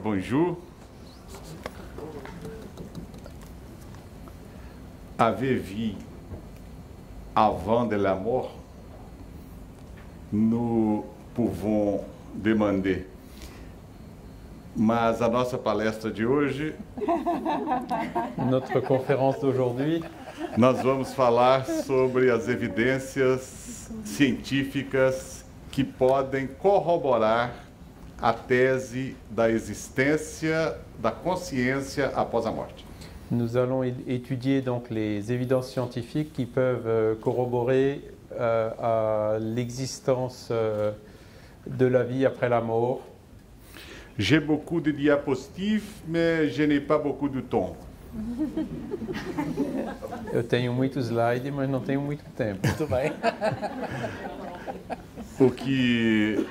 bonjour. Avez-vous avant de la mort? Nous pouvons demander. Mas a nossa palestra de hoje, Notre conférence d'aujourd'hui, nós vamos falar sobre as evidências científicas que podem corroborar a tese da existência da consciência após a morte. nous allons étudier donc les évidences scientifiques qui peuvent corroborer à l'existence de la vie après la mort. J'ai beaucoup de diapositives, mais je n'ai pas beaucoup de temps. Eu tenho muito slide, mas não tenho muito tempo. Muito bem. O que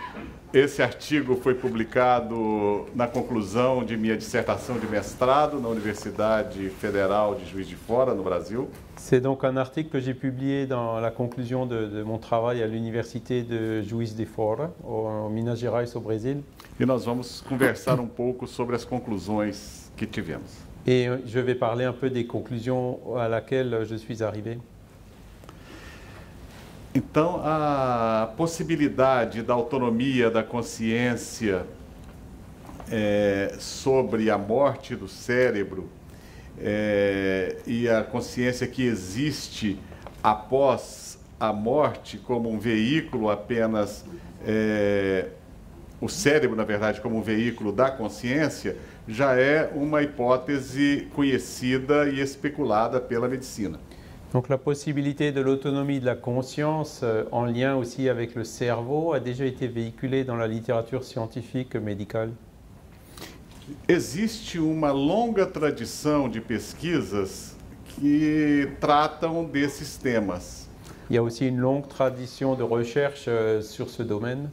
esse artigo foi publicado na conclusão de minha dissertação de mestrado na Universidade Federal de Juiz de Fora, no Brasil. C'est donc un article que j'ai publié dans la conclusion de mon travail à l'université de Juiz de Fora, en Minas Gerais, au Brésil. E nós vamos conversar um pouco sobre as conclusões que tivemos. Et je vais parler un peu des conclusions à laquelle je suis arrivé. Então, a possibilidade da autonomia da consciência sobre a morte do cérebro e a consciência que existe após a morte como um veículo apenas, o cérebro, na verdade, como um veículo da consciência, já é uma hipótese conhecida e especulada pela medicina. Donc la possibilité de l'autonomie de la conscience en lien aussi avec le cerveau a déjà été véhiculée dans la littérature scientifique médicale. Existe uma longa tradição de pesquisas que tratam desses temas. Il y a aussi une longue tradition de recherche sur ce domaine.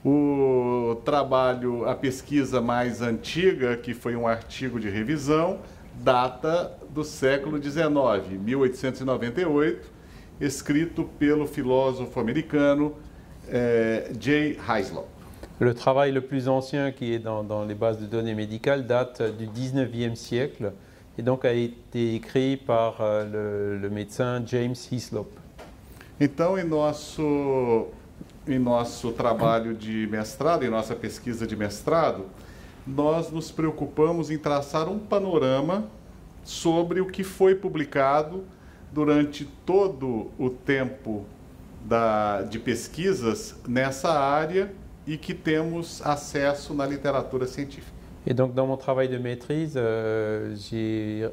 O trabalho, a pesquisa mais antiga, que foi um artigo de revisão, data do século XIX, 1898, escrito pelo filósofo americano J. Hyslop. Le travail le plus ancien qui est dans les bases de données médicales date du 19e siècle et donc a été écrit par le médecin James Hyslop. Então, em nosso trabalho de mestrado, em nossa pesquisa de mestrado, nós nos preocupamos em traçar um panorama sobre o que foi publicado durante todo o tempo de pesquisas nessa área e que temos acesso na literatura científica. Et donc dans mon travail de maîtrise, j'ai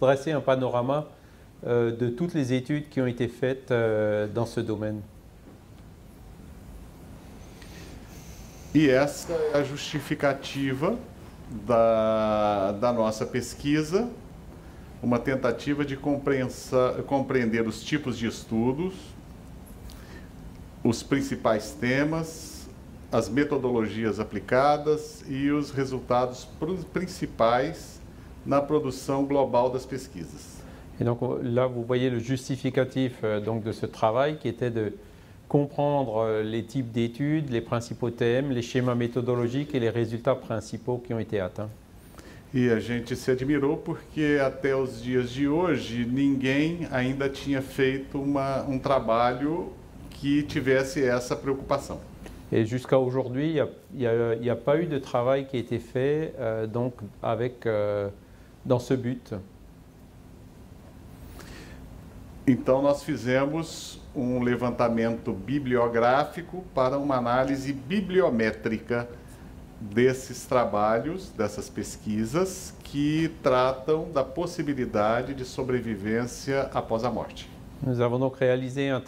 dressé un panorama de toutes les études qui ont été faites dans ce domaine. E essa é a justificativa da nossa pesquisa, uma tentativa de compreender os tipos de estudos, os principais temas, as metodologias aplicadas e os resultados principais na produção global das pesquisas. Et donc là, vous voyez le justificatif donc, de ce travail qui était de comprendre les types d'études, les principaux thèmes, les schémas méthodologiques et les résultats principaux qui ont été atteints. E a gente se admirou porque até os dias de hoje ninguém ainda tinha feito um trabalho que tivesse essa preocupação. Et jusqu'à aujourd'hui, il n'y a pas eu de travail qui a été fait donc dans ce but. Então nós fizemos um levantamento bibliográfico para uma análise bibliométrica desses trabalhos, dessas pesquisas que tratam da possibilidade de sobrevivência após a morte. Nous avons donc réalisé un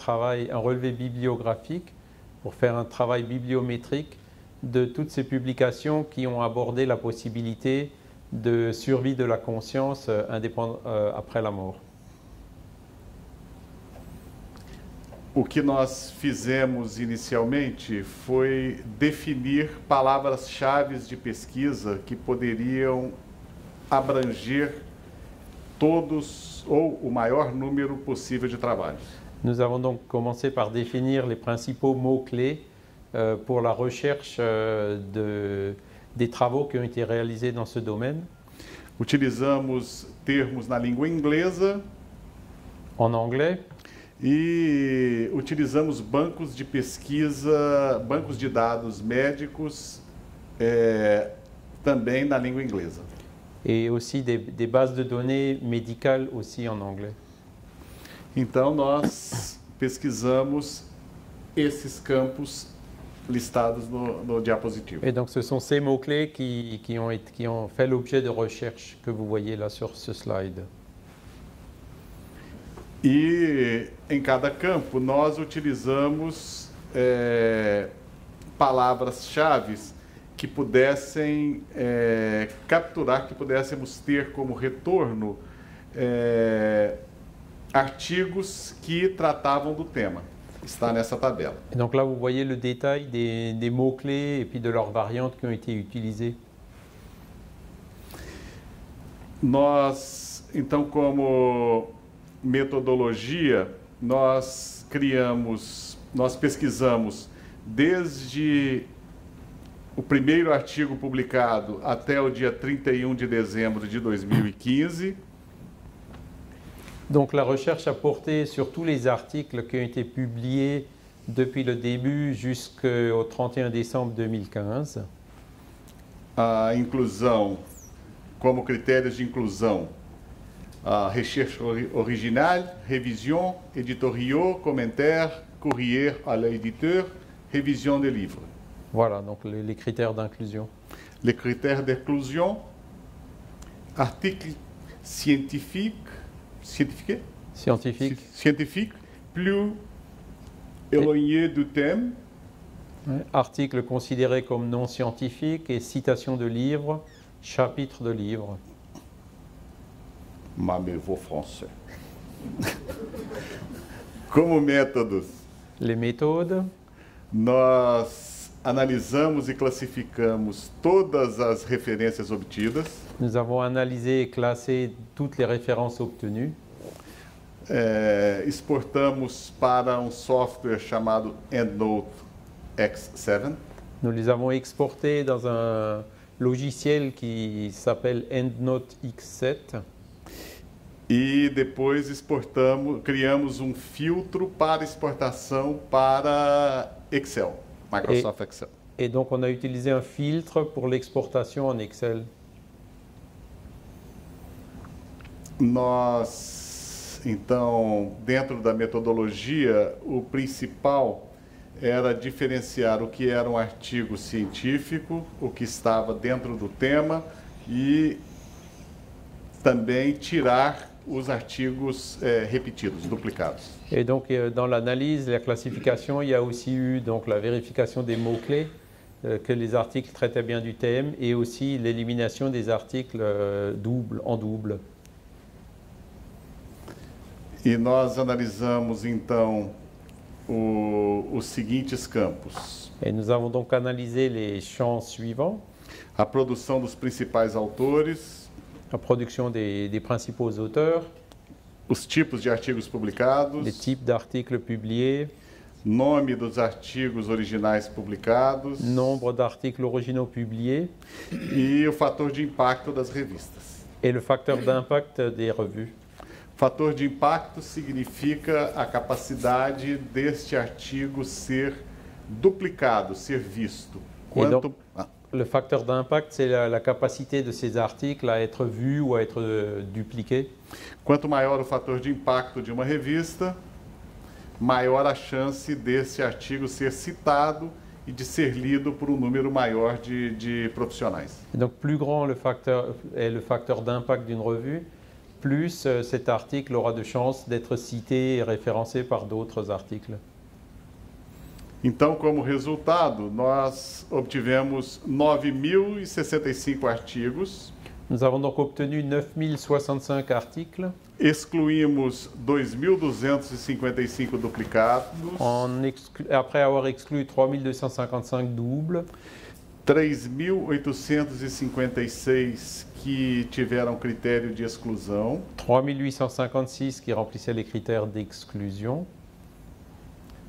relevé bibliographique pour faire un travail bibliométrique de toutes ces publications qui ont abordé la possibilité de survie de la conscience après la mort. O que nós fizemos inicialmente foi definir palavras-chave de pesquisa que poderiam abranger todos ou o maior número possível de trabalhos. Nous avons donc commencé par définir les principaux mots-clés pour la recherche des travaux qui ont été réalisés dans ce domaine. Utilizamos termos na língua inglesa En anglais, e utilizamos bancos de pesquisa, bancos de dados médicos também na língua inglesa. et aussi des bases de données médicales aussi en anglais. Então, nós pesquisamos esses campos listados no diapositivo. Et donc ce sont ces mots-clés qui ont fait l'objet de recherches que vous voyez là sur ce slide. E em cada campo nós utilizamos palavras-chave que pudessem capturar, que pudéssemos ter como retorno artigos que tratavam do tema. Está nessa tabela. Et donc là, vous voyez le détail des mots-clés et puis de leurs variantes qui ont été utilisées. Nós, então, como metodologia, nós pesquisamos desde o primeiro artigo publicado até o dia 31 de dezembro de 2015. Donc la recherche a porté sur tous les articles qui ont été publiés depuis le début jusqu'au 31 décembre 2015. A inclusão, como critérios de inclusão, a recherche originale, révision, éditoriaux, commentaires, courrier à l'éditeur, révision des livres. Voilà, donc les critères d'inclusion. Les critères d'inclusion, articles scientifiques, plus éloignés du thème. Articles considérés comme non scientifiques et citations de livres, chapitres de livres. Mamevô français. Como métodos, Les méthodes, nós analisamos e classificamos todas as referências obtidas. nous avons analysé et classé toutes les références obtenues. Exportamos para um software chamado EndNote X7. Nous les avons exportés dans un logiciel qui s'appelle EndNote X7. E depois criamos um filtro para exportação para Excel, Microsoft Excel. Et donc on a utilisé un filtre pour l'exportation en Excel. Nós, então, dentro da metodologia, o principal era diferenciar o que era um artigo científico, o que estava dentro do tema e também tirar os artigos repetidos, duplicados. Et donc dans l'analyse, la classification, il y a aussi eu donc la vérification des mots-clés, que les articles traitaient bien du thème, et aussi l'élimination des articles en double. E nós analisamos então os seguintes campos. Et nous avons donc analysé les champs suivants: A produção dos principais autores, la production des principaux auteurs, os tipos de artigos publicados, les types d'articles publiés, nome dos artigos originais publicados, nombre d'articles originaux publiés e o fator de impacto das revistas. et le facteur d'impact des revues. Fator de impacto significa a capacidade deste artigo ser duplicado, ser visto. Donc, le facteur d'impact, c'est la capacité de ces articles à être vus ou à être dupliqués. Quanto maior o fator de impacto de uma revista, maior a chance desse artigo ser citado e de ser lido por um número maior de profissionais. Et donc, plus grand est le facteur d'impact d'une revue, plus cet article aura de chances d'être cité et référencé par d'autres articles. Então, como resultado, nós obtivemos 9.065 artigos. Nous avons donc obtenu 9065 articles. Excluímos 2.255 duplicados. Après avoir exclu 3255 doubles. 3.856 que tiveram critério de exclusão. 3856 qui remplissaient les critères d'exclusion.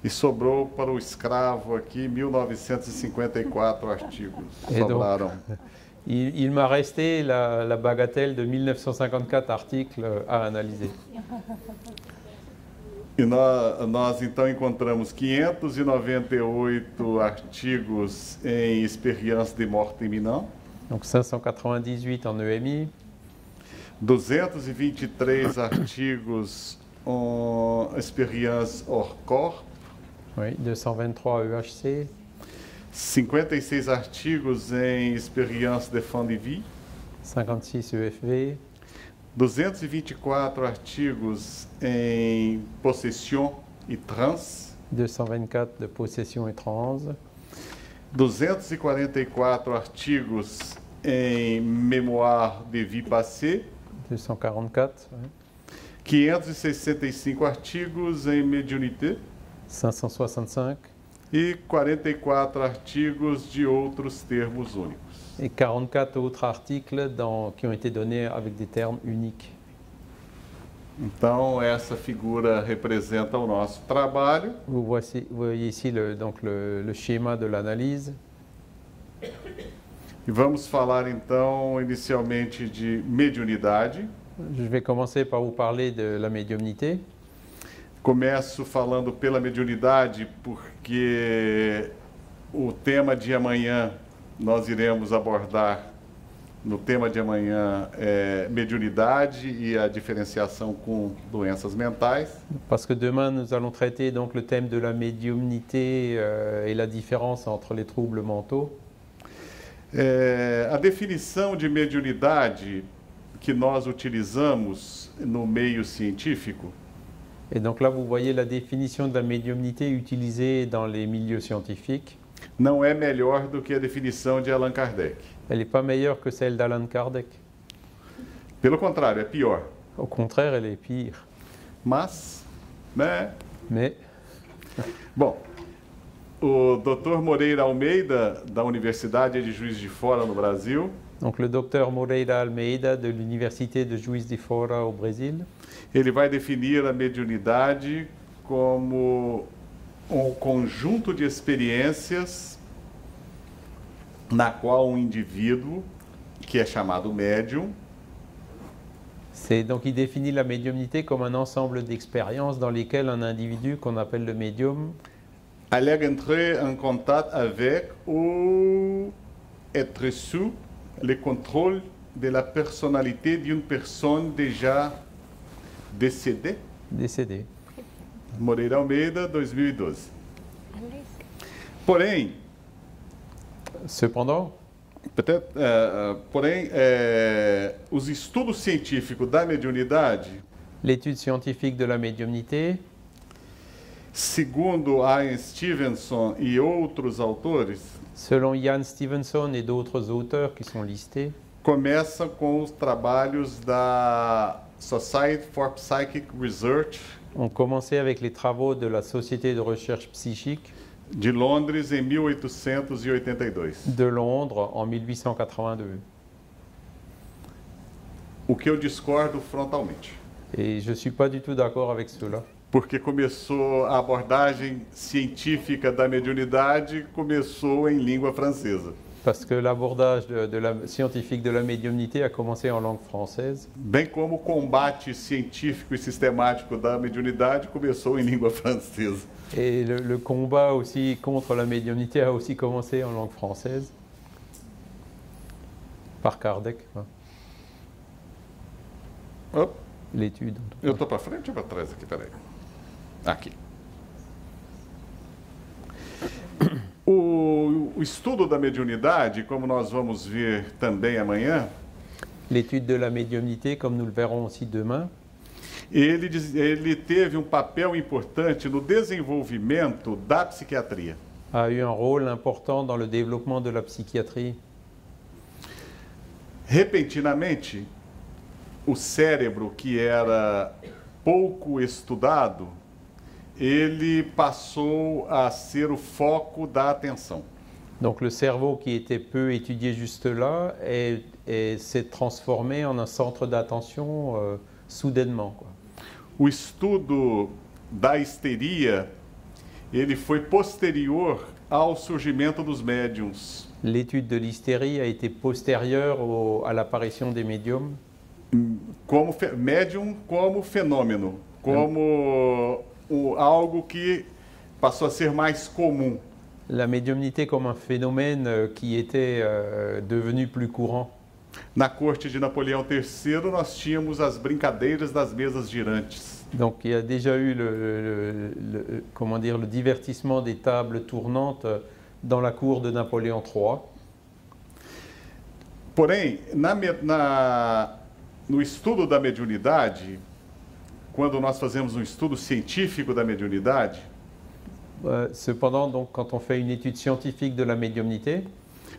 E sobrou para o escravo aqui 1954 artigos. Et donc, Sobraram. il m'a resté la bagatelle de 1954 articles à analyser. E nós então encontramos 598 artigos em experiência de morte imminente, Donc 598 en EMI, 223 artigos en experiência hors corps, oui, 223 EHC, 56 artigos em experiência de fin de vie, 56 EFV, 224 artigos em possession e trans, 224 de possession et trans, 244 artigos em mémoire de vie passée, 244, ouais, 565 artigos em médiumnité 565 e 44 artigos de outros termos únicos. et 44 autres articles qui ont été donnés avec des termes uniques. Então, essa figura representa o nosso trabalho. Vous voyez ici donc le schéma de l'analyse. E vamos falar então inicialmente de mediunidade. Je vais commencer par vous parler de la médiumnité. Começo falando pela mediunidade porque o tema de amanhã nós iremos abordar, no tema de amanhã, mediunidade e a diferenciação com doenças mentais. Parce que demain, nous allons traiter donc le thème de la médiumnité et la différence entre les troubles mentaux. A definição de mediunidade que nós utilizamos no meio científico Et donc là, vous voyez la définition de la médiumnité utilisée dans les milieux scientifiques. não é melhor do que a definição de Allan Kardec. Elle n'est pas meilleure que celle d'Allan Kardec. Pelo contrário, é pior. Au contraire, elle est pire. Mas, né? Mais Bom, o Dr. Moreira Almeida, da Universidade de Juiz de Fora, no Brasil, donc le docteur Moreira Almeida de l'Université de Juiz de Fora au Brésil, ele vai definir a mediunidade como um conjunto de experiências na qual um indivíduo, que é chamado médium, donc il définit la médiumnité comme un ensemble d'expériences dans lesquelles un individu qu'on appelle le médium allègue entrer en contact avec ou être sous le contrôle de la personnalité d'une personne déjà décédée. décédé. Moreira Almeida, 2012. Porém, Cependant, os estudos científicos da mediunidade, l'étude scientifique de la médiumnité, segundo Ian Stevenson e outros autores, selon Ian Stevenson et d'autres auteurs qui sont listés, começa com os trabalhos da Society for Psychic Research ont commencé avec les travaux de la Société de recherche psychique de Londres em 1882. de Londres en 1882. O que eu discordo frontalmente. Et je ne suis pas du tout d'accord avec cela. Porque começou a abordagem científica da mediunidade, começou em língua francesa. Parce que l'abordage scientifique de la médiumnité a commencé en langue française. Bem como o combate científico e sistemático da mediunidade começou em língua francesa. Et le combat aussi contre la médiumnité a aussi commencé en langue française. Par Kardec. Hein. Op, L'étude. eu estou para frente ou para trás aqui? Peraí. Aqui. O estudo da mediunidade, como nós vamos ver também amanhã, L'étude de la médiumnité, comme nous le verrons aussi demain, ele teve um papel importante no desenvolvimento da psiquiatria. a eu un rôle important dans le développement de la psychiatrie. Repentinamente, o cérebro, que era pouco estudado, ele passou a ser o foco da atenção. Donc le cerveau qui était peu étudié juste là s'est transformé en un centre d'attention soudainement, quoi. O estudo da histeria, ele foi posterior ao surgimento dos médiums. L'étude de l'hystérie a été postérieure à l'apparition des médiums. Como médium como fenômeno, como algo que passou a ser mais comum. La médiumnité comme un phénomène qui était devenu plus courant. Na corte de Napoleão III, nós tínhamos as brincadeiras das mesas girantes. Donc il y a déjà eu comment dire, le divertissement des tables tournantes dans la cour de Napoléon III. Porém, no estudo da mediunidade, quando nós fazemos um estudo científico da mediunidade, Cependant, donc, quand on fait une étude scientifique de la médiumnité,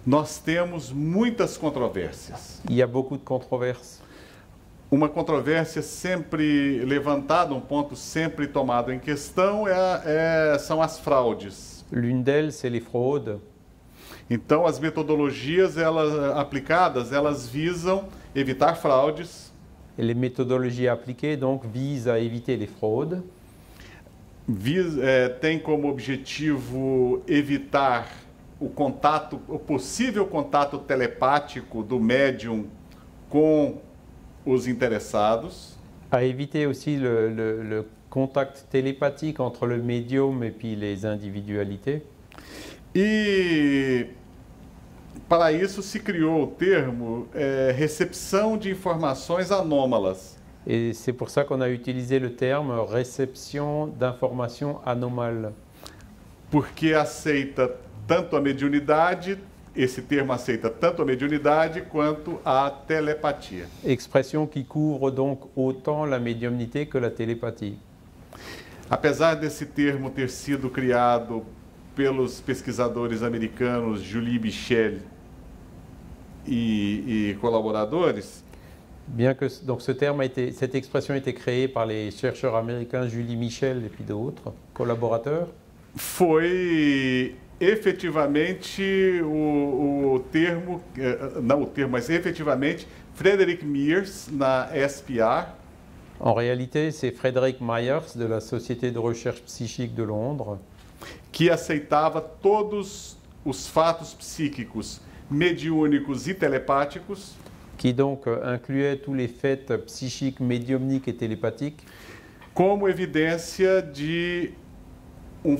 nós temos muitas controvérsias. il y a beaucoup de controverses. Uma controvérsia sempre levantada, um ponto sempre tomado em questão, são as fraudes. L'une d'elles, c'est les fraudes. Então, as metodologias aplicadas, elas visam evitar fraudes. Et les méthodologies appliquées donc, visent à éviter les fraudes. Tem como objetivo evitar o possível contato telepático do médium com os interessados. À éviter aussi le contact télépathique entre le médium et puis les individualités. E para isso se criou o termo recepção de informações anômalas. Et c'est pour ça qu'on a utilisé le terme réception d'informations anomales. Porque aceita tanto a mediunidade, esse termo aceita tanto a mediunidade quanto a telepatia. Expression qui couvre donc autant la médiumnité que la télépathie. Apesar desse termo ter sido criado pelos pesquisadores americanos Julie Michel e colaboradores, Bien que donc cette expression a été créée par les chercheurs américains Julie Michel et puis d'autres collaborateurs, foi efetivamente mas efetivamente Frederick Mears na SPR. en réalité, c'est Frederick Myers de la Société de recherche psychique de Londres Que aceitava todos os fatos psíquicos, mediúnicos e telepáticos qui donc incluait tous les faits psychiques, médiumniques et télépathiques como evidência de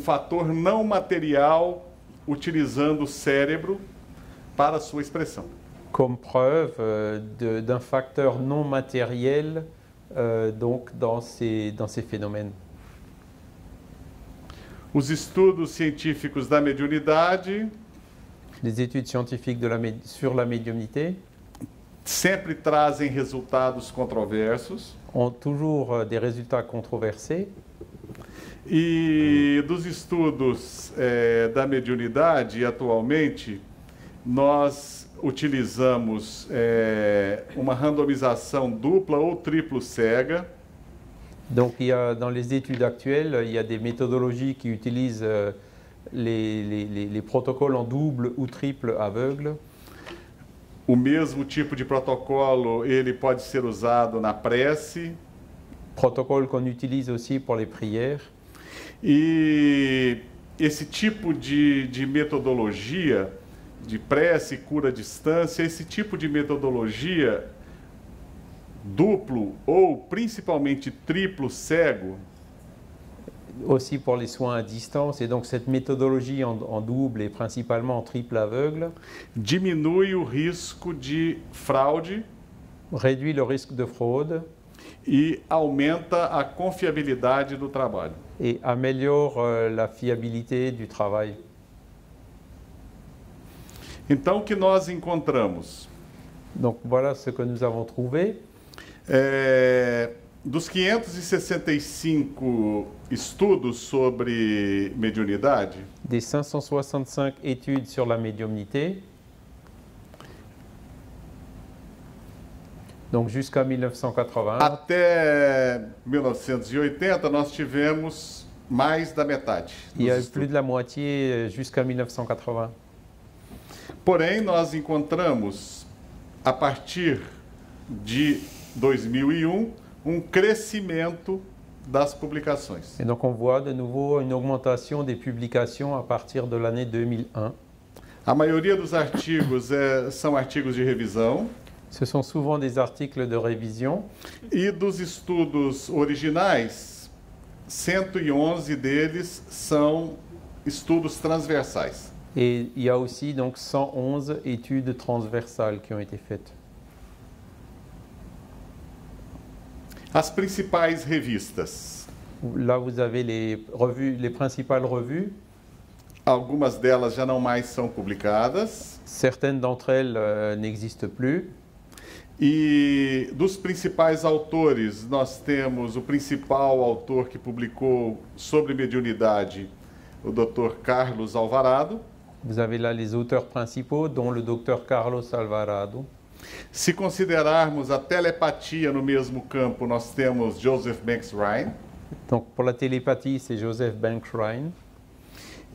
fator não material utilizando o cérebro para sua expressão. comme preuve d'un facteur non matériel donc dans ces phénomènes. Os estudos científicos da mediunidade Les études scientifiques sur la médiumnité sempre trazem resultados controversos ont toujours des résultats controversés. e dos estudos da mediunidade atualmente nós utilizamos uma randomização dupla ou triplo cega. Donc dans les études actuelles, il y a des méthodologies qui utilisent les protocoles en double ou triple aveugle. O mesmo tipo de protocolo ele pode ser usado na prece. Protocole qu'on utilise aussi pour les prières. E esse tipo de metodologia de prece, cura à distância, esse tipo de metodologia duplo ou principalmente triplo cego, Aussi pour les soins à distance. Et donc cette méthodologie en double et principalement en triple aveugle diminui o risco de fraude réduit le risque de fraude e aumenta a confiabilidade do trabalho. et améliore la fiabilité du travail. Então, o que nós encontramos? Donc voilà ce que nous avons trouvé. Dos 565 estudos sobre mediunidade, Des 565 études sur la médiumnité, donc jusqu'à 1980, até 1980 nós tivemos mais da metade. il y a dos eu plus de la moitié jusqu'à 1980. Porém, nós encontramos, a partir de 2001, crescimento das publicações. Et donc on voit de nouveau une augmentation des publications à partir de l'année 2001. A maioria dos artigos são artigos de revisão. Ce sont souvent des articles de révision. E dos estudos originais, 111 deles são estudos transversais. Et il y a aussi donc 111 études transversales qui ont été faites. As principais revistas. Là, vous avez les revues, les principales revues. Algumas delas já não mais são publicadas. Certaines d'entre elles n'existent plus. E dos principais autores, nós temos o principal autor que publicou sobre mediunidade, o Dr. Carlos Alvarado. Vous avez là les auteurs principaux, dont le docteur Carlos Alvarado. Se considerarmos a telepatia no mesmo campo, nós temos Joseph Banks Rhine. Donc pour la télépathie, c'est Joseph Banks Rhine.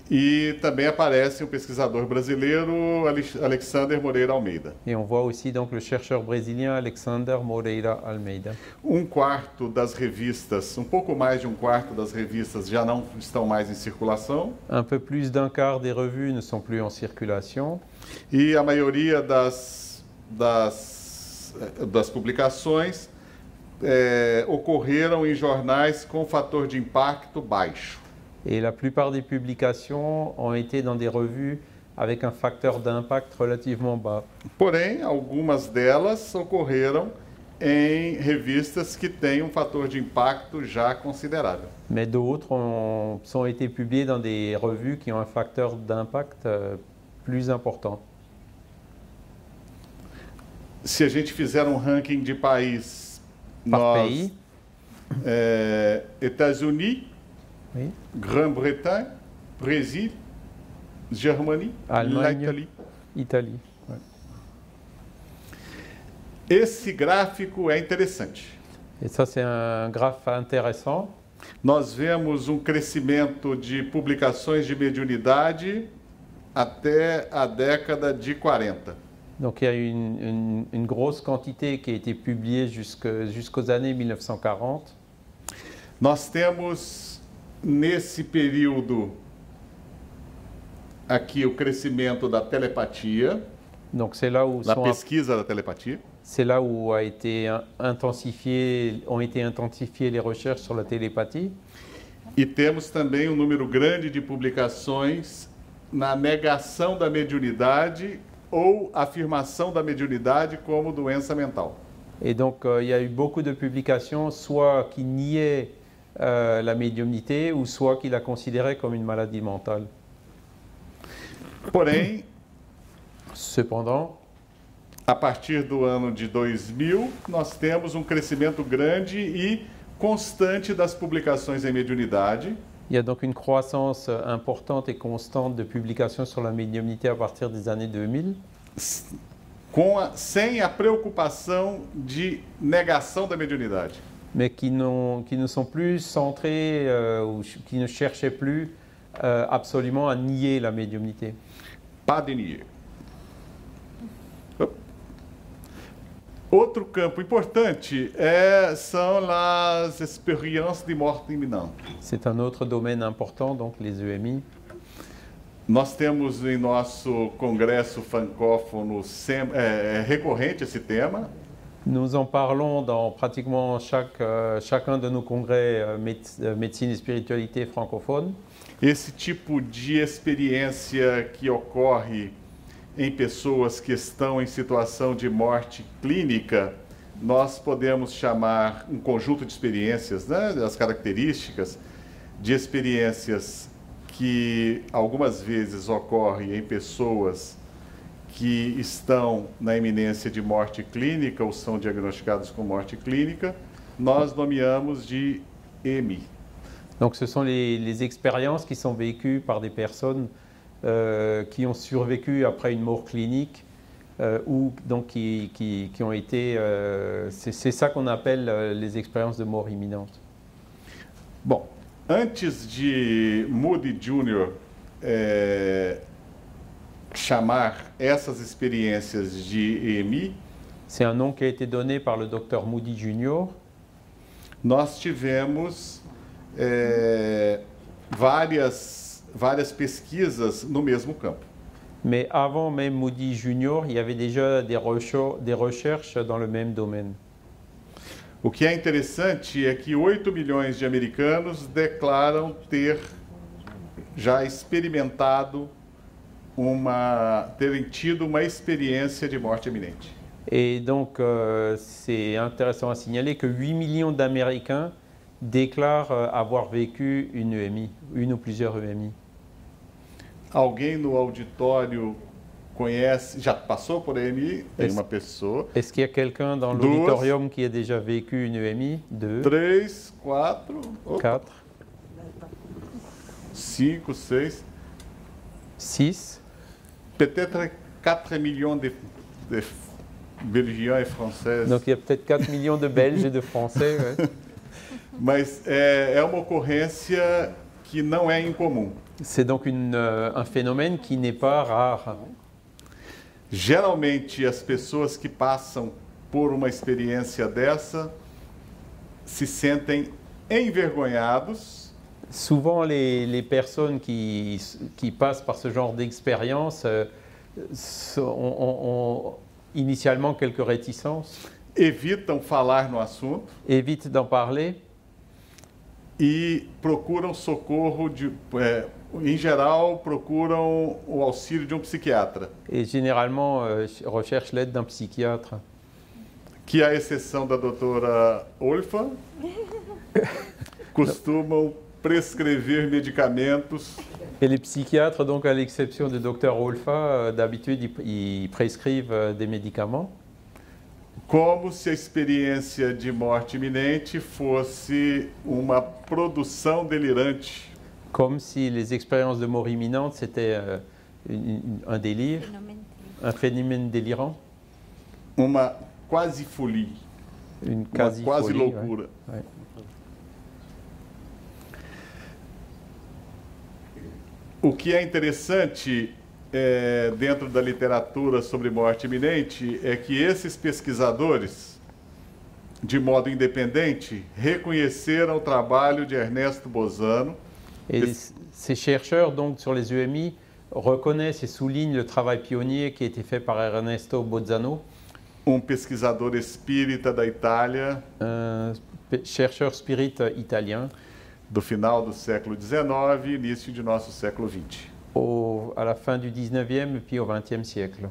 E também aparece um pesquisador brasileiro, Alexander Moreira Almeida. Et on voit aussi donc le chercheur brésilien Alexander Moreira Almeida. Um quarto das revistas, um pouco mais de um quarto das revistas já não estão mais em circulação. Un peu plus d'un quart des revues ne sont plus en circulation. E a maioria das publicações ocorreram em jornais com fator de impacto baixo. Et la plupart des publications ont été dans des revues avec un facteur d'impact relativement bas. Porém, algumas delas ocorreram em revistas que têm um fator de impacto já considerável. Mais d'autres ont été publiées dans des revues qui ont un facteur d'impact plus important. Se a gente fizer um ranking de país, Par pays, États-Unis, oui. Grã-Bretanha, Brésil, Germanie, Allemagne, Itália. Italie. Ouais. Esse gráfico é interessante. Et ça, c'est un graphe intéressant. Nós vemos um crescimento de publicações de mediunidade até a década de 40. Donc il y a une grosse quantité qui a été publiée jusqu'aux années 1940. Nós temos, nesse período, aqui o crescimento da telepatia, Donc c'est là où da pesquisa da telepatia. C'est là où ont été intensifiées les recherches sur la télépathie. E temos também um número grande de publicações na negação da mediunidade ou afirmação da mediunidade como doença mental. Et donc il y a eu beaucoup de publications, soit qui niaient la médiumnité, ou soit qui la considéraient comme une maladie mentale. Porém, Cependant, a partir do ano de 2000, nós temos um crescimento grande e constante das publicações em mediunidade. il y a donc une croissance importante et constante de publications sur la médiumnité à partir des années 2000, Sem a preocupação de negação da mediunidade. mais qui ne sont plus centrées ou qui ne cherchaient plus absolument à nier la médiumnité. Pas de nier. Outro campo importante são as experiências de morte iminente. C'est un autre domaine important, donc les EMI. Nós temos em nosso congresso francófono recorrente esse tema. Nous en parlons dans pratiquement chacun de nos congrès médecine et spiritualité francophone. Esse tipo de experiência que ocorre em pessoas que estão em situação de morte clínica, nós podemos chamar um conjunto de experiências, né, as características de experiências que algumas vezes ocorrem em pessoas que estão na iminência de morte clínica ou são diagnosticados com morte clínica, nós nomeamos de EMI. Donc ce sont les expériences qui sont vécues par des personnes qui ont survécu après une mort clinique ou donc qui ont été... c'est ça qu'on appelle les expériences de mort imminente. Bom, antes de Moody Jr. Chamar essas experiências de EMI, c'est un nom qui a été donné par le docteur Moody Jr. nós tivemos várias pesquisas no mesmo campo. Mais avant même Moody Junior, il y avait déjà des recherches dans le même domaine. O que é interessante é que 8 milhões de americanos declaram ter já experimentado terem tido uma experiência de morte iminente. Et donc, c'est intéressant à signaler que 8 millions d'Américains déclarent avoir vécu une EMI, une ou plusieurs EMI. Alguém no auditório conhece, já passou por EMI? Tem uma pessoa. Est-ce qu'il y a quelqu'un dans l'auditorium qui a déjà vécu une EMI? 2, 3, 4, 4, 5, 6. 6. Peut-être 4 millions de Belgiens et Français. Donc il y a peut-être 4 millions de Belges et de Français. Ouais. Mas é uma ocorrência que não é incomum. C'est donc un phénomène qui n'est pas rare. Geralmente, as pessoas que passam por uma experiência dessa se sentem envergonhados. Souvent, les personnes qui passent par ce genre d'expérience ont initialement quelques réticences. Evitam falar no assunto. Évitent d'en parler. E procuram socorro em geral, procuram o auxílio de um psiquiatra. Et généralement, recherchent l'aide d'un psychiatre. Que, à exceção da doutora Olfa, costumam prescrever medicamentos. Et les psychiatres, donc à l'exception du docteur Olfa, d'habitude, ils prescrivent des médicaments. Como se a experiência de morte iminente fosse uma produção delirante. Comme si les expériences de mort imminente, c'était un délire, un phénomène délirant. Uma quase folie. Une quase loucura. Ouais. O que é interessante dentro da literatura sobre morte iminente é que esses pesquisadores, de modo independente, reconheceram o trabalho de Ernesto Bozano. Et ces chercheurs, donc, sur les EMI, reconnaissent et soulignent le travail pionnier qui a été fait par Ernesto Bozano, Pesquisador espírita da Itália, chercheur spirit italien, do final do século XIX e início de nosso século XX. À la fin du 19e et puis au 20e siècle.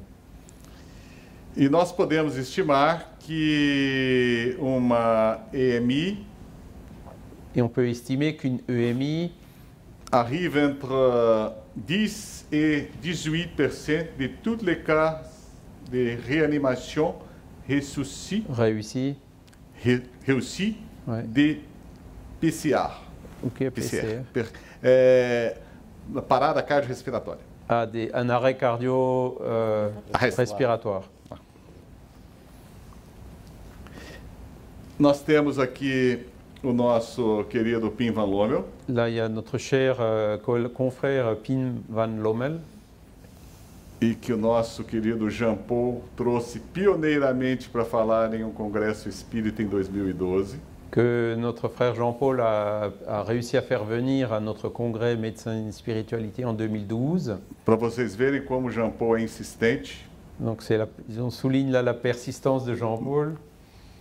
E nós podemos estimar que uma EMI, et on peut estimer qu'une EMI arrive entre 10 et 18% de tous les cas de réanimation réussis ouais. de PCR. O que é PCR? Parada cardiorrespiratória. Un arrêt cardio-respiratoire. Nós temos aqui o nosso querido Pim Van Lommel. Là, il y a notre cher confrère Pim Van Lommel. E que o nosso querido Jean Paul trouxe pioneiramente para falar em um congresso espírita em 2012. Que notre frère Jean-Paul a réussi à faire venir à notre congrès Médecins et Spiritualité en 2012. Para vocês verem como Jean Paul é insistente. Donc on souligne là la persistance de Jean-Paul.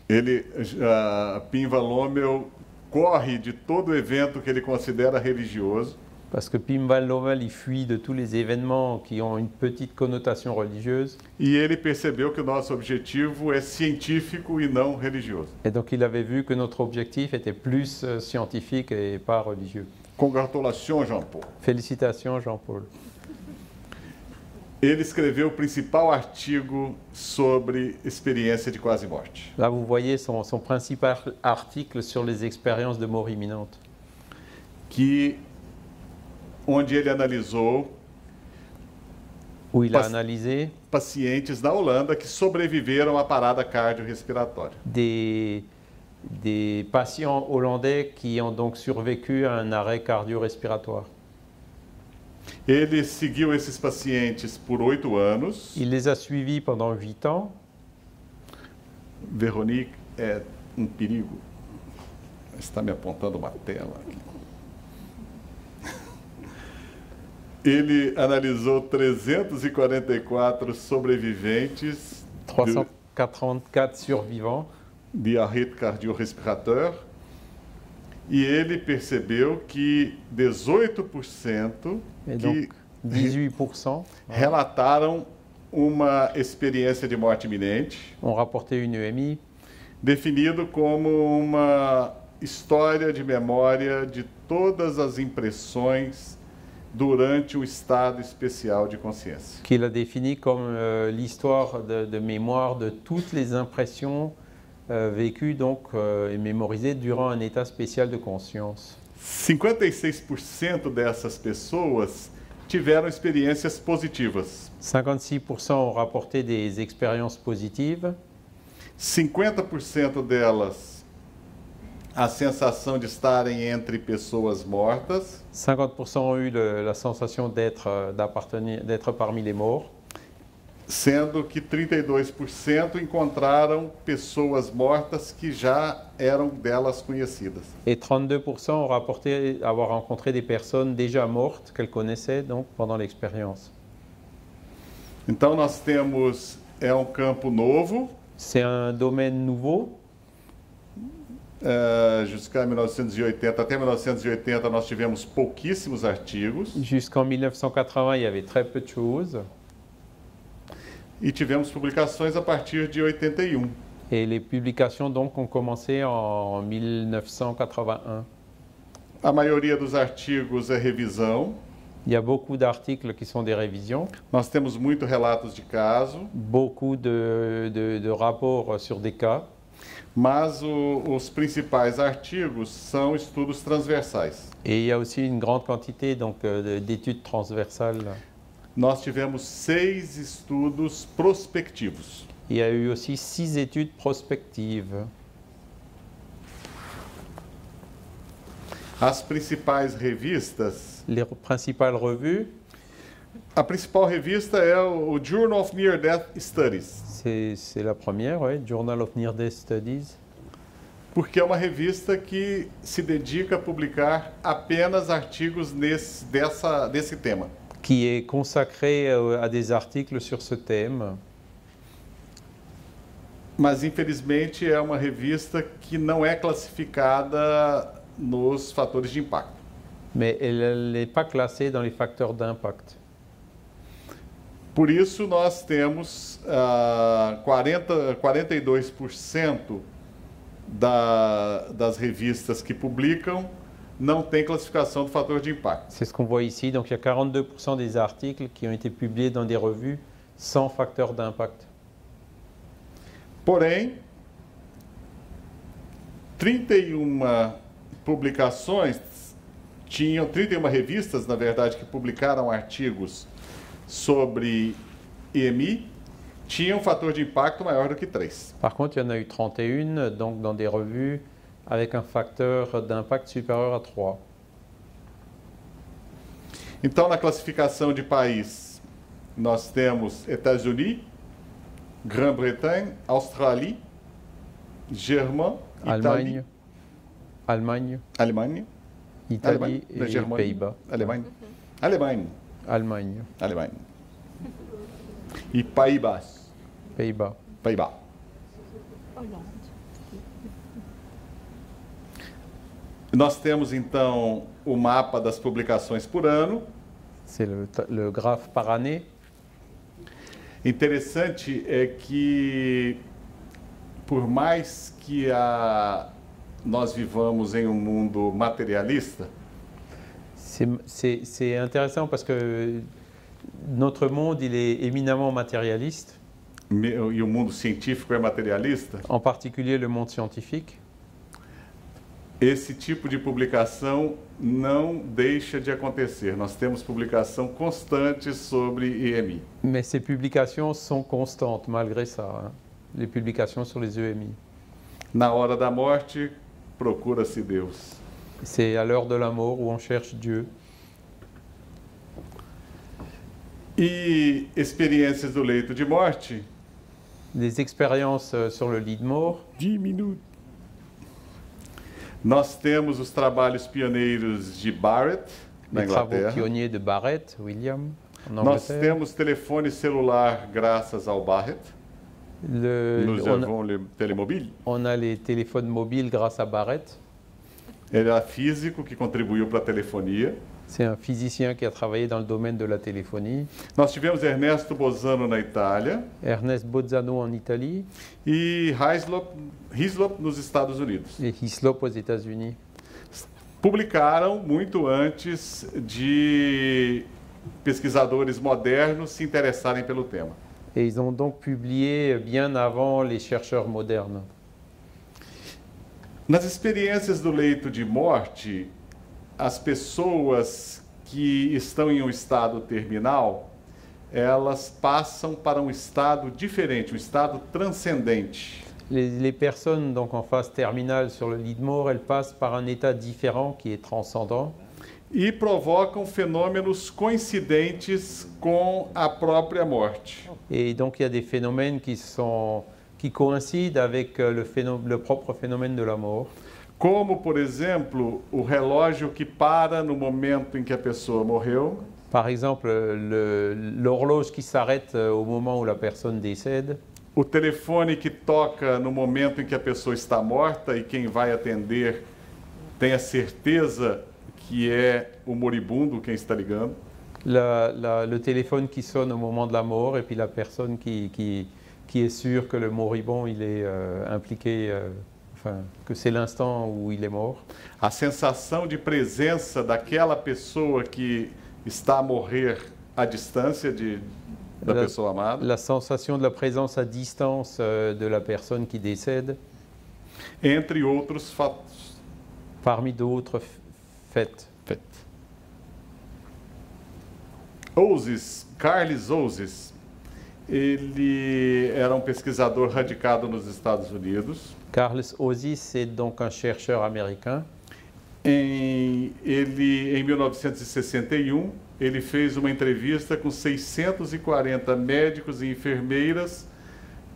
Pim Van Lommel corre de todo evento que ele considera religioso. Parce que Pim Van Lommel, il fuit de tous les événements qui ont une petite connotation religieuse. E ele percebeu que o nosso objetivo é científico e não religioso. Et donc il avait vu que notre objectif était plus scientifique et pas religieux. Congratulations, Jean-Paul. Félicitations, Jean-Paul. Ele escreveu o principal artigo sobre experiência de quase morte. Là, vous voyez son principal article sur les expériences de mort imminente. Onde ele analisou pacientes na Holanda que sobreviveram à parada cardiorrespiratória. Des patients hollandais qui ont donc survécu à un arrêt cardio-respiratoire. Ele seguiu esses pacientes por 8 anos. Il les a suivis pendant 8 ans. Véronique é um perigo. Está me apontando uma tela aqui. Ele analisou 344 sobreviventes 344 survivants de arrête cardio-respirateur e ele percebeu que 18% et donc 18% relataram uma experiência de morte iminente, ont rapporté une EMI, definido como uma história de memória de todas as impressões durante o estado especial de consciência. qu'il a défini comme l'histoire de mémoire de toutes les impressions vécues donc, et mémorisées durant un état spécial de conscience. 56% dessas pessoas tiveram experiências positivas. 56% ont rapporté des expériences positives, 50% delas a sensação de estarem entre pessoas mortas, 50% ont eu la sensation d'être parmi les morts, sendo que 32% encontraram pessoas mortas que já eram delas conhecidas. et 32% ont rapporté avoir rencontré des personnes déjà mortes qu'elles connaissaient donc, pendant l'expérience. Então nós temos um campo novo, C'est un domaine nouveau. Jusqu'à 1980, até 1980 nós tivemos pouquíssimos artigos Jusqu'en 1980, il y avait très peu de choses. e tivemos publicações a partir de 81. Et les publications donc ont commencé en 1981. A maioria dos artigos é revisão. Il y a beaucoup d'articles qui sont des révisions, Nós temos muito relatos de caso, beaucoup de rapports sur des cas, mas os principais artigos são estudos transversais. et il y a aussi une grande quantité donc, d'études transversales. Nós tivemos 6 estudos prospectivos. Il y a eu aussi 6 études prospectives. As principais revistas, Les principales revues, a principal revista é o Journal of Near Death Studies, c'est la première, ouais, Journal of Near Death Studies, porque é uma revista que se dedica a publicar apenas artigos desse tema. qui est consacrée à des articles sur ce thème. Mas, infelizmente, é uma revista que não é classificada nos fatores de impacto. Mais elle n'est pas classée dans les facteurs d'impact. Por isso, nós temos 42% das revistas que publicam não tem classificação do fator de impacto. C'est ce qu'on voit ici. Donc il y a 42% des articles qui ont été publiés dans des revues sans facteur d'impact. Porém, 31 publicações tinham 31 revistas, na verdade, que publicaram artigos sobre EMI, tinham um fator de impacto maior do que 3. Par contre, il y en a eu 31 donc dans des revues avec un facteur d'impact supérieur à 3. Então, na classificação de país, nós temos États-Unis, Grã-Bretanha, Austrália, Germã, Itália, Allemagne, Alemanha, Italie et Germânia, Pays-Bas. Alemanha, Allemagne, e Pays-Bas. Pays-Bas. Nós temos então o mapa das publicações por ano. C'est le graphe par année. Interessante é que, por mais que nós vivamos em um mundo materialista, C'est intéressant parce que notre monde il est éminemment matérialiste, e o mundo científico é materialista, en particulier le monde scientifique. esse tipo de publicação não deixa de acontecer. Nós temos publicação constante sobre EMI. Mais ces publications sont constantes malgré ça, hein, les publications sur les EMI. Na hora da morte, procura-se Deus. C'est à l'heure de la mort où on cherche Dieu. E experiências do leito de morte? Des expériences sur le lit de mort. 10 minutos. Nós temos os trabalhos pioneiros de Barrett, na Les travaux Inglaterra. pionniers de Barrett, William, en Nós Angleterre. temos telefone celular graças ao Barrett. Nous avons le télémobile. On a les téléphones mobiles grâce à Barrett. Ele era físico que contribuiu para a telefonia. C'est un physicien qui a travaillé dans le domaine de la téléphonie. Nós tivemos Ernesto Bosano na Itália Ernest Bozzano en Italie e Hislop nos Estados Unidos. et Hislop aux États-Unis. Publicaram muito antes de pesquisadores modernos se interessarem pelo tema. Et ils ont donc publié bien avant les chercheurs modernes. Nas experiências do leito de morte, as pessoas que estão em um estado terminal, elas passam para um estado diferente, um estado transcendente. Les personnes donc en phase terminale sur le lit de mort, elles passent par un état différent qui est transcendant. E provocam fenômenos coincidentes com a própria morte. Et donc il y a des phénomènes qui coïncident avec le propre phénomène de la mort. Como, por exemplo, o relógio que para no momento em que a pessoa morreu, Par exemple, l'horloge qui s'arrête au moment où la personne décède, o telefone que toca no momento em que a pessoa está morta e quem vai atender tem a certeza que é o moribundo quem está ligando. le téléphone qui sonne au moment de la mort et puis la personne qui est sûre que le moribond il est impliqué, enfin, que c'est l'instant où il est mort. A sensação de presença daquela pessoa que está a morrer à distância da pessoa amada, La sensation de la présence à distance de la personne qui décède, entre outros fatos. parmi d'autres faits. Ouzes, Carles Ouzes, ele era um pesquisador radicado nos Estados Unidos. Carles Ozies est donc un chercheur américain. Em 1961, ele fez uma entrevista com 640 médicos e enfermeiras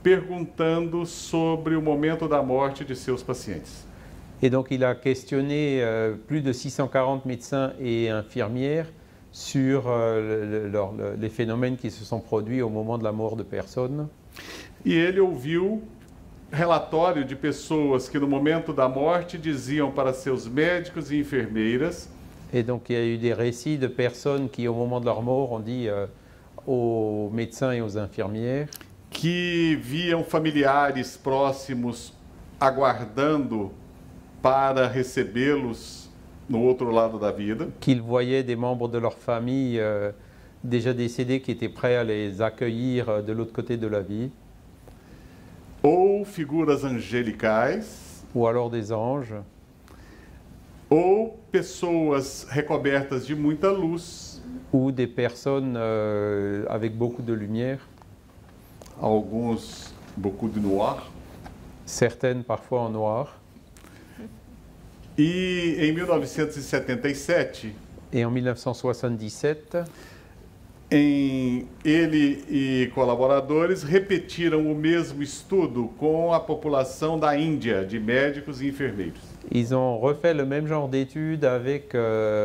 perguntando sobre o momento da morte de seus pacientes. Et donc il a questionné plus de 640 médecins et infirmières sur les phénomènes qui se sont produits au moment de la mort de personnes. E ele ouviu relatório de pessoas que no momento da morte diziam para seus médicos e enfermeiras Et donc il y a eu des récits de personnes qui au moment de leur mort ont dit aux médecins et aux infirmières que viam familiares próximos aguardando para recebê-los no outro lado da vida, qu'ils voyaient des membres de leur famille déjà décédés qui étaient prêts à les accueillir de l'autre côté de la vie, ou figuras angelicais, ou alors des anges, ou pessoas recobertas de muita luz, ou des personnes avec beaucoup de lumière, alguns beaucoup de noir. certaines parfois en noir. E em 1977, Et en 1977, ele e colaboradores repetiram o mesmo estudo com a população da Índia, de médicos e enfermeiros. ils ont refait le même genre d'études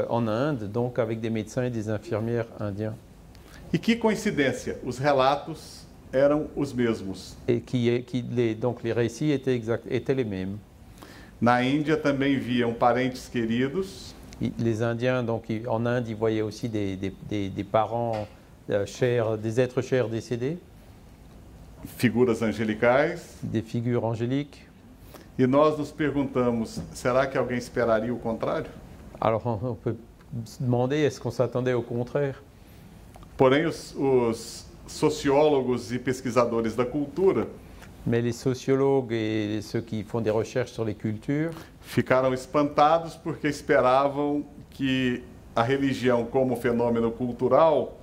en Inde, donc avec des médecins et des infirmières indiens. E que coincidência, os relatos eram os mesmos. Et donc les récits étaient les mêmes. Na Índia também viam parentes queridos, Les Indiens, donc en Inde, ils voyaient aussi des parents chers, des êtres chers décédés, figuras angelicais, des figures angéliques. e nós nos perguntamos, será que alguém esperaria o contrário? Alors on peut se demander, est-ce qu'on s'attendait au contraire? Porém, os sociólogos e pesquisadores da cultura Mais les sociologues et ceux qui font des recherches sur les cultures ficaram espantados porque esperavam que a religião, como fenômeno cultural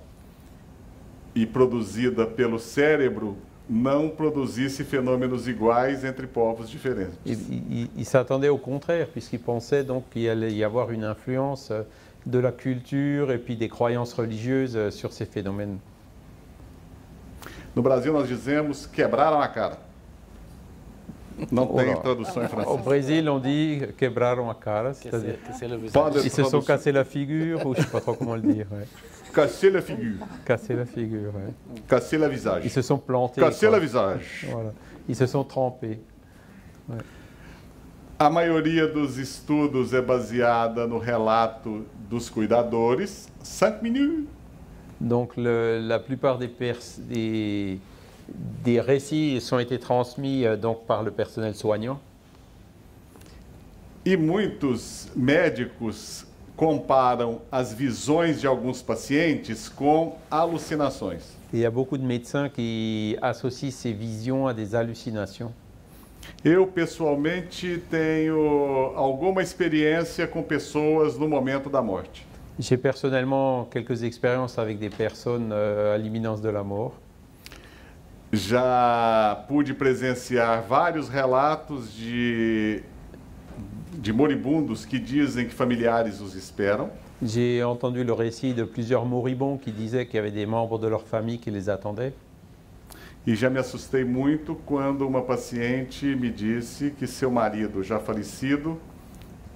e produzida pelo cérebro, não produzisse fenômenos iguais entre povos diferentes. ils s'attendaient au contraire, puisqu'ils pensaient donc qu'il allait y avoir une influence de la culture et puis des croyances religieuses sur ces phénomènes. No Brasil, nós dizemos quebraram a cara. Não tem Olá. tradução em Au francês. Brésil, on dit quebraram a cara, c'est-à-dire Casser le visage. Pas de ils se sont tradução. cassés la figure, ou je sais pas trop comment le dire. Ouais. Casser la figure. Casser la figure, ouais. Casser la Ils visage. se sont plantés. Casser quoi. la visage. Voilà. Ils se sont trempés. A maioria dos estudos é baseada no relato dos cuidadores. 5 minutes. Donc la plupart des récits ont été transmis donc par le personnel soignant. E muitos médicos comparam as visões de alguns pacientes com alucinações. Et il y a beaucoup de médecins qui associent ces visions à des hallucinations. Eu, pessoalmente, tenho alguma experiência com pessoas no momento da morte. J'ai personnellement quelques expériences avec des personnes à l'imminence de la mort. Já pude presenciar vários relatos de moribundos que dizem que familiares os esperam. J'ai entendu le récit de plusieurs moribonds qui disaient qu'il y avait des membres de leur famille qui les attendaient. E já me assustei muito quando uma paciente me disse que seu marido, já falecido,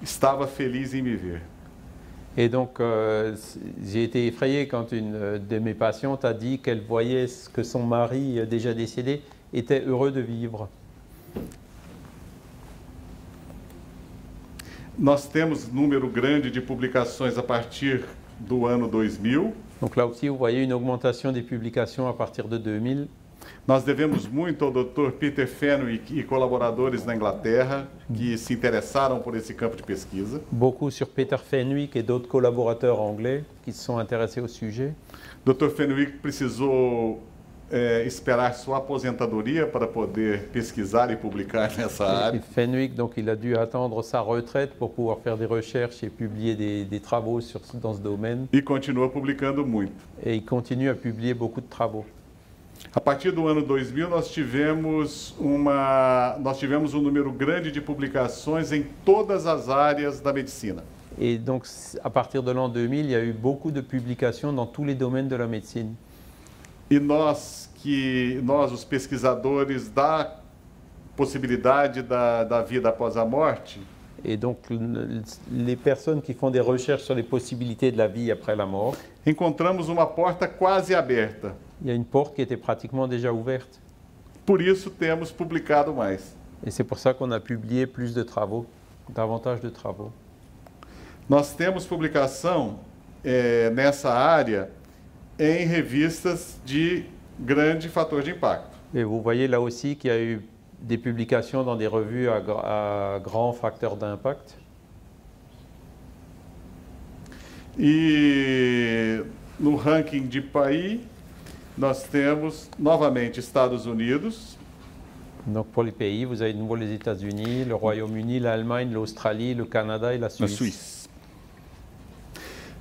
estava feliz em me ver. Et donc, j'ai été effrayé quand une de mes patientes a dit qu'elle voyait que son mari, déjà décédé, était heureux de vivre. Nós temos número grande de publicações a partir do ano 2000. Donc là aussi, vous voyez une augmentation des publications à partir de 2000. Nós devemos muito ao Dr. Peter Fenwick e colaboradores na Inglaterra que se interessaram por esse campo de pesquisa. Beaucoup sur Peter Fenwick et d'autres collaborateurs anglais qui se sont intéressés au sujet. Dr. Fenwick precisou esperar sua aposentadoria para poder pesquisar e publicar nessa área. Et Fenwick, donc, il a dû attendre sa retraite pour pouvoir faire des recherches et publier des travaux dans ce domaine. E continua publicando muito. Et il continue à publier beaucoup de travaux. A partir do ano 2000, nós tivemos um número grande de publicações em todas as áreas da medicina. Et donc, à partir de l'an 2000, il y a eu beaucoup de publications dans tous les domaines de la médecine. E nós, os pesquisadores da possibilidade da vida após a morte, Et donc, les personnes qui font des recherches sur les possibilités de la vie après la mort, encontramos uma porta quase aberta. il y a une porte qui était pratiquement déjà ouverte. Por isso temos publicado mais. Et c'est pour ça qu'on a publié plus de travaux, davantage de travaux. Nós temos publicação nessa área em revistas de grande fator de impacto. Et vous voyez là aussi qu'il y a eu des publications dans des revues à grand facteur d'impact. E no ranking de país, nós temos novamente Estados Unidos, Donc pour les pays, vous avez de nouveau les États-Unis, le Royaume-Uni, l'Allemagne, l'Australie, le Canada et la na Suisse.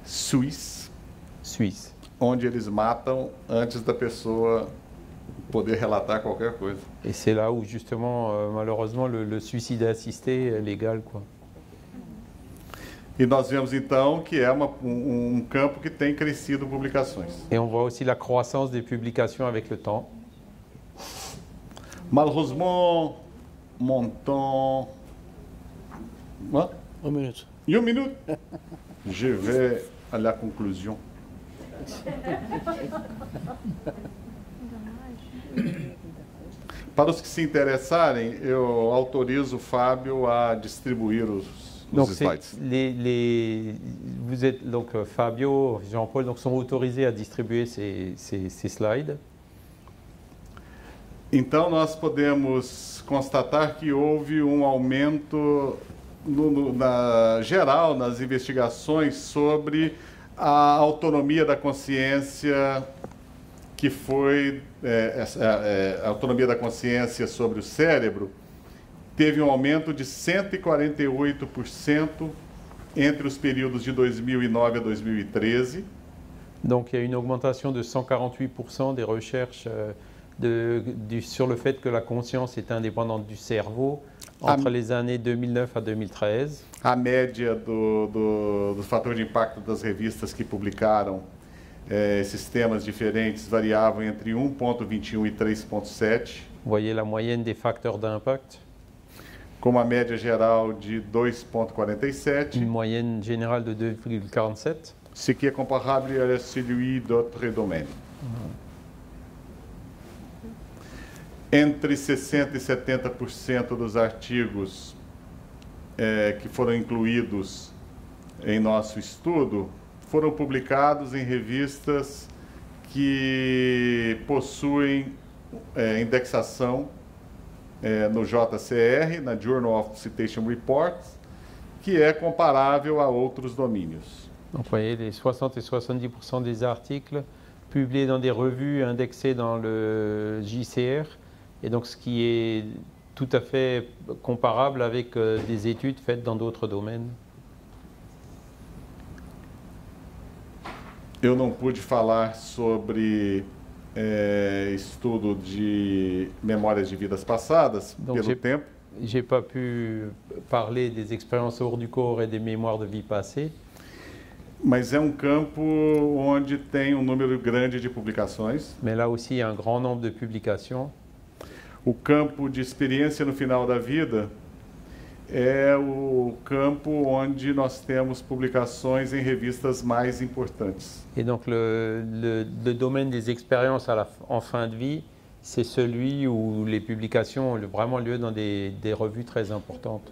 Suíça, Suisse. onde eles matam antes da pessoa poder relatar qualquer coisa. Et c'est là où justement, malheureusement, le suicide assisté est légal, quoi. E nós vemos então que é campo que tem crescido publicações. Et on voit aussi la croissance des publications avec le temps. Malheureusement, Monton. Hein? 1 minute. Une minute. Je vais à la conclusion. Para os que se interessarem, eu autorizo o Fábio a distribuir os Donc, slides. vous êtes donc Fabio, Jean-Paul, donc sont autorisés à distribuer ces slides. Então, nós podemos constatar que houve aumento geral nas investigações sobre a autonomia da consciência, que foi a autonomia da consciência sobre o cérebro, teve aumento de 148% entre os períodos de 2009 a 2013. Donc il y a une augmentation de 148% des recherches sur le fait que la conscience est indépendante du cerveau entre les années 2009 à 2013. A média do fator de impacto das revistas que publicaram esses temas diferentes variavam entre 1,21 e 3,7. Vous voyez la moyenne des facteurs d'impact. com uma média geral de 2,47, une moyenne générale de 2,47, ce qui est comparable à celui d'autres domaines. Entre 60% e 70% dos artigos que foram incluídos em nosso estudo foram publicados em revistas que possuem indexação no JCR, na Journal of Citation Reports, que é comparável a outros domínios. Donc vous voyez, les 60 et 70% des articles publiés dans des revues indexées dans le JCR, et donc ce qui est tout à fait comparable avec des études faites dans d'autres domaines. Eu não pude falar sobre estudo de memórias de vidas passadas, Donc, pelo tempo. J'ai pas pu parler des expériences hors du corps et des mémoires de vie passée, Mas é um campo onde tem um número grande de publicações. mais là aussi il y a un grand nombre de publications. O campo de experiência no final da vida é o campo onde nós temos publicações em revistas mais importantes. Et donc le domaine des expériences en fin de vie, c'est celui où les publications ont vraiment lieu dans des revues très importantes.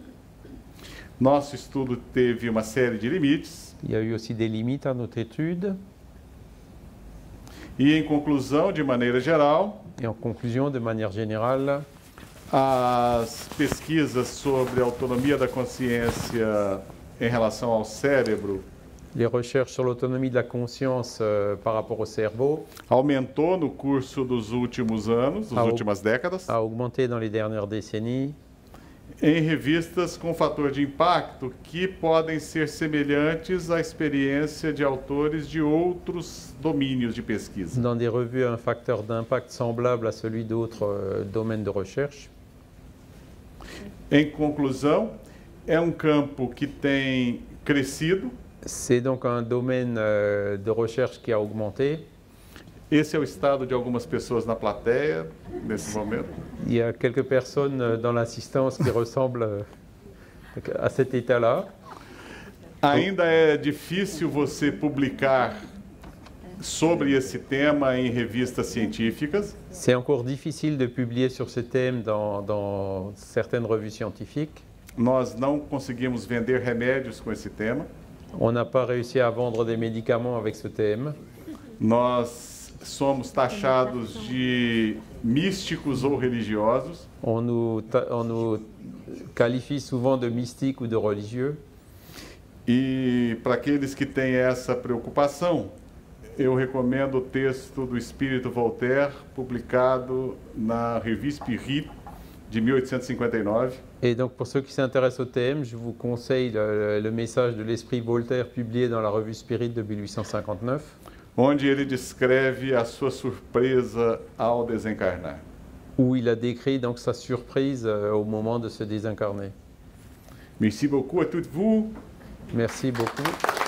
Nosso estudo teve uma série de limites. Il y a eu aussi des limites à notre étude. E, em conclusão, de maneira geral, Et en conclusion, de manière générale, as pesquisas sobre a autonomia da consciência em relação ao cérebro les recherches sur l'autonomie de la conscience par rapport au cerveau aumentou no curso dos últimos anos, das últimas décadas, a augmenté dans les dernières décennies em revistas com fator de impacto que podem ser semelhantes à experiência de autores de outros domínios de pesquisa. dans des revues à un facteur d'impact semblable à celui d'autres domaines de recherche. Em conclusão, é um campo que tem crescido. C'est donc un domaine de recherche qui a augmenté. Esse é o estado de algumas pessoas na plateia, nesse momento. Il y a quelques personnes dans l'assistance qui ressemblent à cet état-là. Ainda é difícil você publicar sobre esse tema em revistas científicas. C'est encore difficile de publier sur ce thème dans certaines revues scientifiques. Nós não conseguimos vender remédios com esse tema. On n'a pas réussi à vendre des médicaments avec ce thème. Nós somos taxados de místicos ou religiosos. On nous qualifie souvent de mystiques ou de religieux. E para aqueles que têm essa preocupação, eu recomendo o texto do Espírito Voltaire, publicado na Revue Spirit, de 1859. Et donc pour ceux qui s'intéressent au thème, je vous conseille le message de l'Esprit Voltaire publié dans la Revue Spirit de 1859. Onde ele descreve a sua surpresa ao desencarnar. Où il a décrit donc sa surprise au moment de se désincarner. Merci beaucoup à toutes vous. Merci beaucoup.